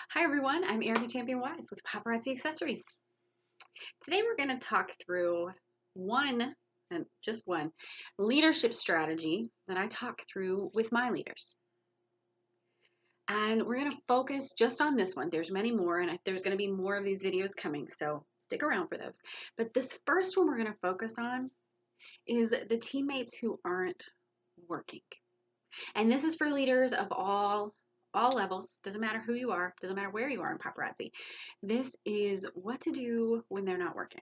Hi everyone, I'm Ericka C WISE with Paparazzi Accessories. Today we're going to talk through one, and just one, leadership strategy that I talk through with my leaders. And we're going to focus just on this one. There's many more, and there's going to be more of these videos coming, so stick around for those. But this first one we're going to focus on is the teammates who aren't working. And this is for leaders of all levels. Doesn't matter who you are, doesn't matter where you are in paparazzi. This is what to do when they're not working.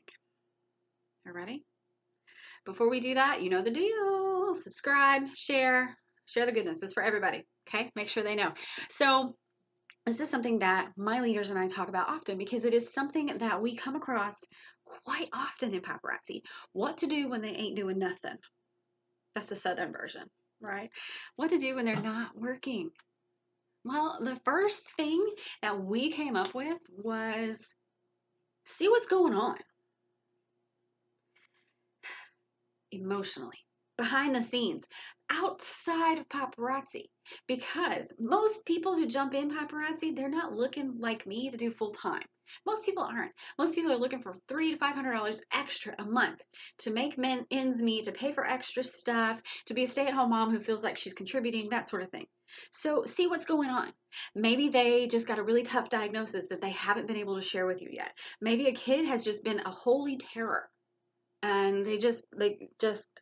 All ready? Before we do that, you know the deal. Subscribe, share the goodness. It's for everybody. Okay? Make sure they know. So this is something that my leaders and I talk about often because it is something that we come across quite often in paparazzi. What to do when they ain't doing nothing. That's the Southern version, right? What to do when they're not working. Well, the first thing that we came up with was see what's going on emotionally, behind the scenes, outside of paparazzi. Because most people who jump in paparazzi, they're not looking like me to do full time. Most people aren't. Most people are looking for $300 to $500 extra a month to make ends meet, to pay for extra stuff, to be a stay-at-home mom who feels like she's contributing, that sort of thing. So see what's going on. Maybe they just got a really tough diagnosis that they haven't been able to share with you yet. Maybe a kid has just been a holy terror and they just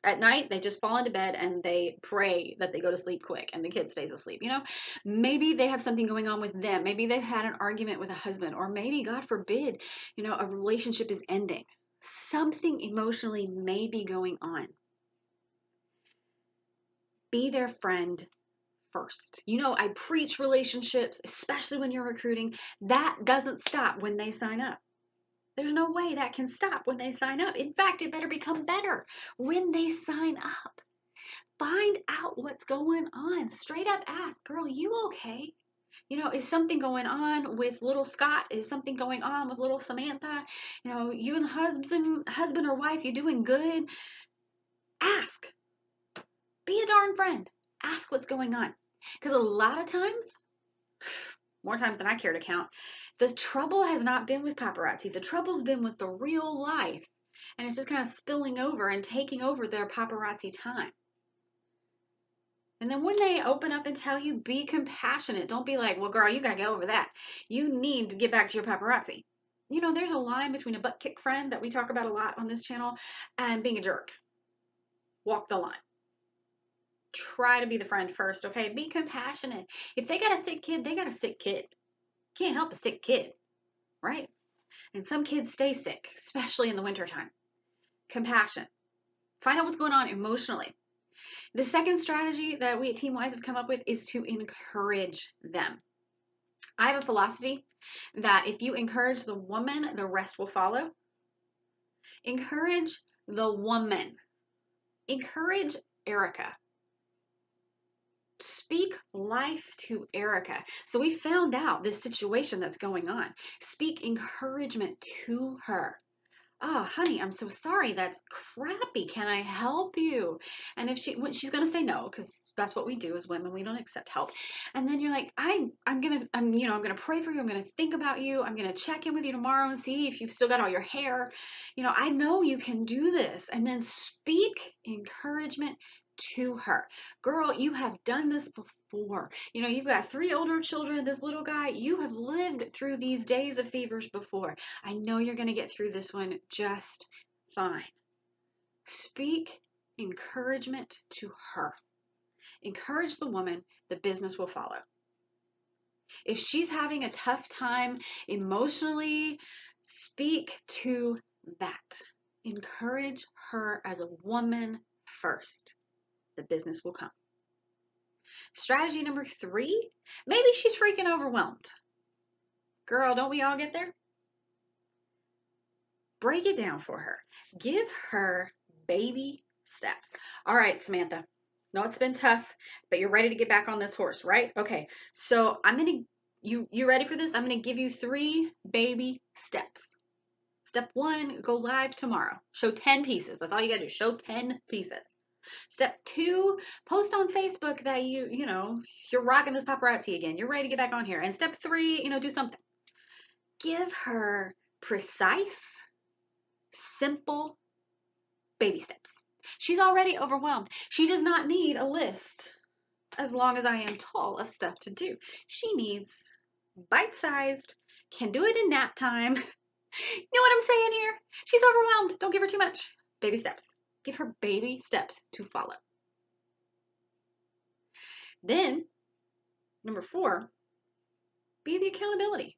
at night they just fall into bed and they pray that they go to sleep quick and the kid stays asleep. Maybe they have something going on with them. Maybe they've had an argument with a husband, or maybe, God forbid, a relationship is ending. Something emotionally may be going on. Be their friend first. I preach relationships, especially when you're recruiting. That doesn't stop when they sign up. There's no way that can stop when they sign up. In fact, it better become better when they sign up. Find out what's going on. Straight up ask, girl, you okay? Is something going on with little Scott? Is something going on with little Samantha? You and the husband or wife, you doing good? Ask. Be a darn friend. Ask what's going on. Because a lot of times, more times than I care to count, the trouble has not been with paparazzi. The trouble's been with the real life. And it's just kind of spilling over and taking over their paparazzi time. And then when they open up and tell you, be compassionate. Don't be like, well, girl, you got to get over that. You need to get back to your paparazzi. There's a line between a butt kick friend that we talk about a lot on this channel and being a jerk. Walk the line. Try to be the friend first, okay? Be compassionate. If they got a sick kid, they got a sick kid. Can't help a sick kid, right? And some kids stay sick, especially in the wintertime. Compassion. Find out what's going on emotionally. The second strategy that we at Team WISE have come up with is to encourage them. I have a philosophy that if you encourage the woman, the rest will follow. Encourage the woman. Encourage Ericka. Speak life to Ericka. So we found out this situation that's going on. Speak encouragement to her. Oh, honey, I'm so sorry. That's crappy. Can I help you? And if she's going to say no, because that's what we do as women. We don't accept help. And then you're like, I'm going to pray for you. I'm going to think about you. I'm going to check in with you tomorrow and see if you've still got all your hair. I know you can do this. And then speak encouragement to her. Girl, you have done this before. You've got 3 older children, this little guy. You have lived through these days of fevers before. I know you're going to get through this one just fine. Speak encouragement to her. Encourage the woman, the business will follow. If she's having a tough time emotionally, speak to that. Encourage her as a woman first. The business will come. Strategy number 3, maybe she's freaking overwhelmed. Girl, don't we all get there? Break it down for her. Give her baby steps. All right, Samantha. No, it's been tough, but you're ready to get back on this horse, right? Okay. So you ready for this? I'm going to give you 3 baby steps. Step 1, go live tomorrow. Show 10 pieces. That's all you got to do. Show 10 pieces. Step 2, post on Facebook that you're rocking this paparazzi again. You're ready to get back on here. And step 3, do something. Give her precise, simple baby steps. She's already overwhelmed. She does not need a list, as long as I am tall, of stuff to do. She needs bite-sized, can do it in nap time. You know what I'm saying here? She's overwhelmed. Don't give her too much. Baby steps. Give her baby steps to follow. Then, number 4, be the accountability.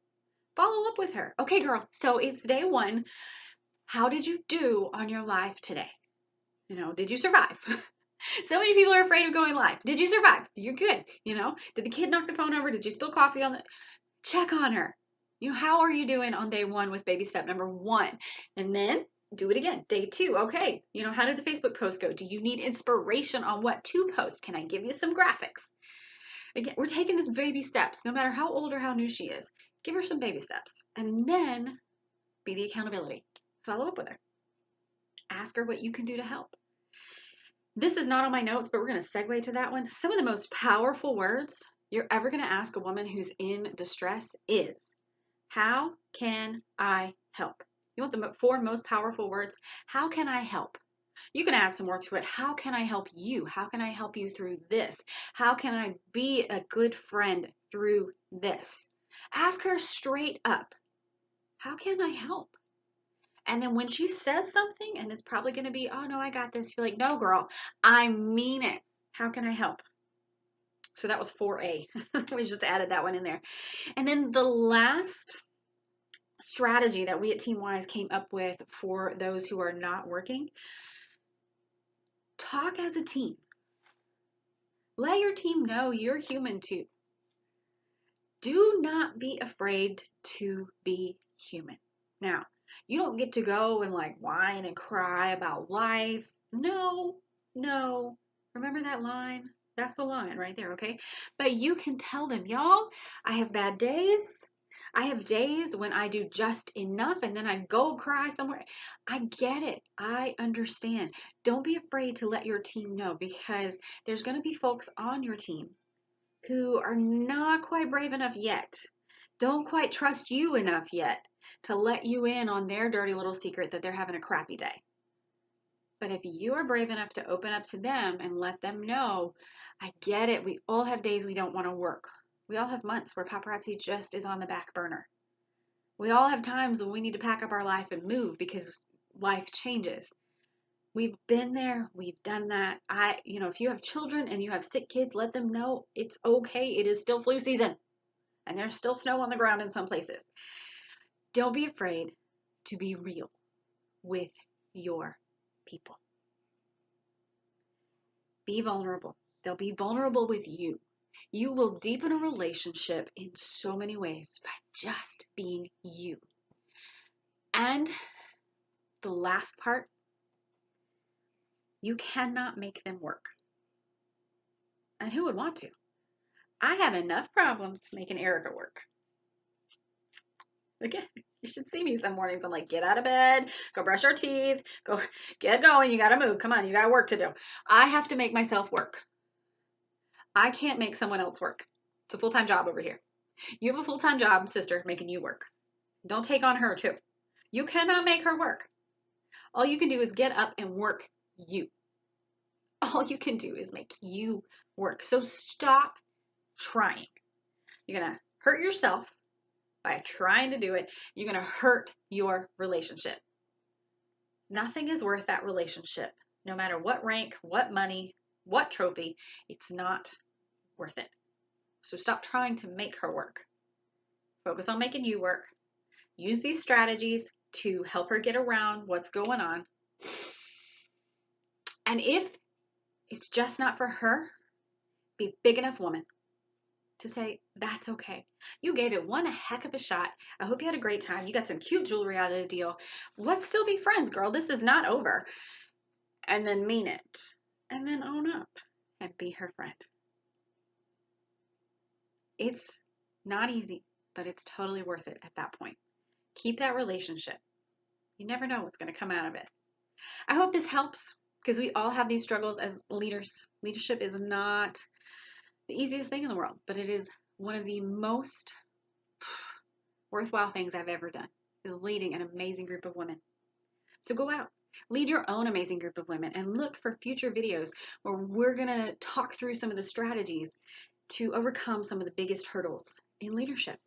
Follow up with her. Okay, girl, so it's day 1. How did you do on your live today? Did you survive? So many people are afraid of going live. Did you survive? You're good. Did the kid knock the phone over? Did you spill coffee on the... Check on her. How are you doing on day 1 with baby step number 1? And then do it again. Day 2. Okay. How did the Facebook post go? Do you need inspiration on what to post? Can I give you some graphics? Again, we're taking this baby steps, no matter how old or how new she is. Give her some baby steps. And then be the accountability. Follow up with her. Ask her what you can do to help. This is not on my notes, but we're going to segue to that one. Some of the most powerful words you're ever going to ask a woman who's in distress is, how can I help? You want the 4 most powerful words? How can I help? You can add some more to it. How can I help you? How can I help you through this? How can I be a good friend through this? Ask her straight up, how can I help? And then when she says something, and it's probably going to be, oh, no, I got this. You're like, no, girl, I mean it. How can I help? So that was 4A. We just added that one in there. And then the last strategy that we at Team WISE came up with for those who are not working, talk as a team. Let your team know you're human too. Do not be afraid to be human. Now, you don't get to go and whine and cry about life. No. Remember that line? That's the line right there, okay? But you can tell them, y'all, I have bad days. I have days when I do just enough and then I go cry somewhere. I get it. I understand. Don't be afraid to let your team know, because there's going to be folks on your team who are not quite brave enough yet, don't quite trust you enough yet to let you in on their dirty little secret that they're having a crappy day. But if you are brave enough to open up to them and let them know, I get it. We all have days we don't want to work. We all have months where paparazzi just is on the back burner. We all have times when we need to pack up our life and move because life changes. We've been there. We've done that. If you have children and you have sick kids, let them know it's okay. It is still flu season and there's still snow on the ground in some places. Don't be afraid to be real with your people. Be vulnerable. They'll be vulnerable with you. You will deepen a relationship in so many ways by just being you. And the last part, you cannot make them work. And who would want to? I have enough problems making Ericka work. Again, you should see me some mornings. I'm like, get out of bed, go brush your teeth, go get going. You got to move. Come on, you got work to do. I have to make myself work. I can't make someone else work. It's a full-time job over here. You have a full-time job, sister, making you work. Don't take on her too. You cannot make her work. All you can do is get up and work you. All you can do is make you work. So stop trying. You're going to hurt yourself by trying to do it. You're going to hurt your relationship. Nothing is worth that relationship. No matter what rank, what money, what trophy, it's not worth it. So stop trying to make her work. Focus on making you work. Use these strategies to help her get around what's going on. And if it's just not for her, be a big enough woman to say, that's okay. You gave it one heck of a shot. I hope you had a great time. You got some cute jewelry out of the deal. Let's still be friends, girl. This is not over. And then mean it. And then own up and be her friend. It's not easy, but it's totally worth it at that point. Keep that relationship. You never know what's going to come out of it. I hope this helps. because we all have these struggles as leaders. Leadership is not the easiest thing in the world, but it is one of the most worthwhile things I've ever done, is leading an amazing group of women. So go out, lead your own amazing group of women, and look for future videos where we're going to talk through some of the strategies to overcome some of the biggest hurdles in leadership.